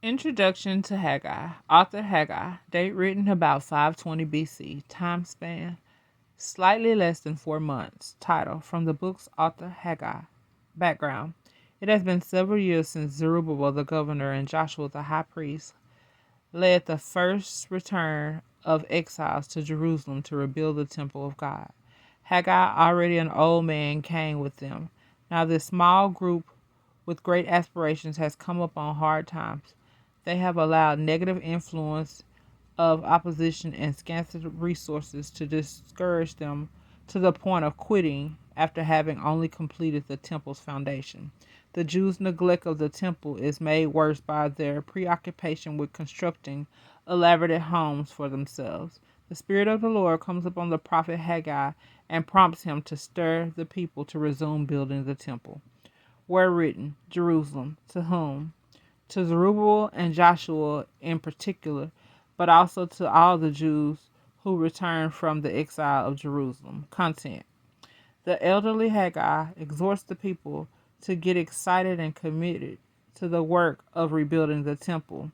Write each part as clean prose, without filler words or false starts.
Introduction to Haggai. Author Haggai. Date written about 520 BC. Time span slightly less than 4 months. Title from the book's author Haggai. Background. It has been several years since Zerubbabel the governor and Joshua the high priest led the first return of exiles to Jerusalem to rebuild the temple of God. Haggai, already an old man, came with them. Now this small group with great aspirations has come upon hard times. They have allowed negative influence of opposition and scanty resources to discourage them to the point of quitting after having only completed the temple's foundation. The Jews' neglect of the temple is made worse by their preoccupation with constructing elaborate homes for themselves. The Spirit of the Lord comes upon the prophet Haggai and prompts him to stir the people to resume building the temple. Where written, Jerusalem, to whom? To Zerubbabel and Joshua in particular, but also to all the Jews who returned from the exile of Jerusalem. Content. The elderly Haggai exhorts the people to get excited and committed to the work of rebuilding the temple,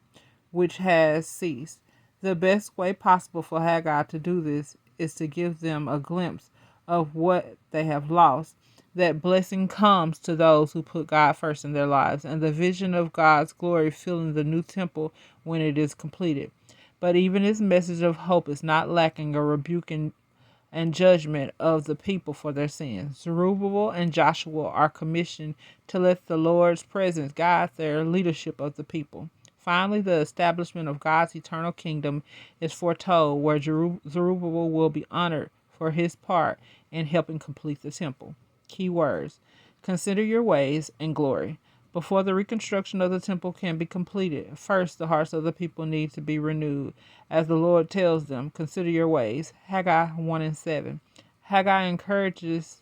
which has ceased. The best way possible for Haggai to do this is to give them a glimpse of what they have lost. That blessing comes to those who put God first in their lives, and the vision of God's glory filling the new temple when it is completed. But even his message of hope is not lacking a rebuke and judgment of the people for their sins. Zerubbabel and Joshua are commissioned to let the Lord's presence guide their leadership of the people. Finally, the establishment of God's eternal kingdom is foretold, where Zerubbabel will be honored for his part in helping complete the temple. Key words: consider your ways and glory. Before the reconstruction of the temple can be completed, first the hearts of the people need to be renewed. As the Lord tells them, consider your ways. Haggai 1 and 7. Haggai encourages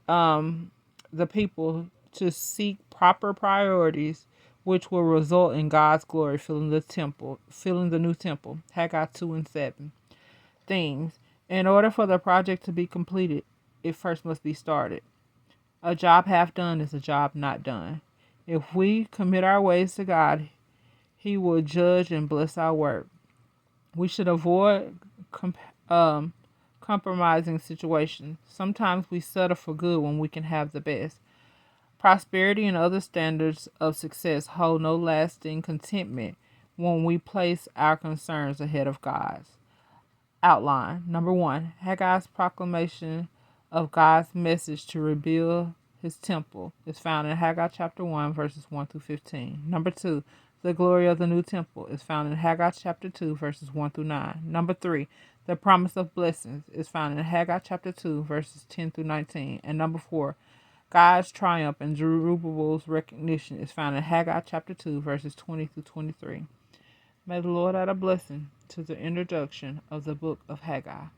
the people to seek proper priorities which will result in God's glory filling the new temple. Haggai 2 and 7. Themes. In order for the project to be completed, it first must be started. A job half done is a job not done. If we commit our ways to God, He will judge and bless our work. We should avoid compromising situations. Sometimes we settle for good when we can have the best. Prosperity and other standards of success hold no lasting contentment when we place our concerns ahead of God's. Outline. Number 1, Haggai's proclamation of God's message to rebuild his temple is found in Haggai chapter 1, verses 1 through 15. Number 2, the glory of the new temple is found in Haggai chapter 2, verses 1 through 9. Number 3, the promise of blessings is found in Haggai chapter 2, verses 10 through 19. And number 4, God's triumph and Zerubbabel's recognition is found in Haggai chapter 2, verses 20 through 23. May the Lord add a blessing to the introduction of the book of Haggai.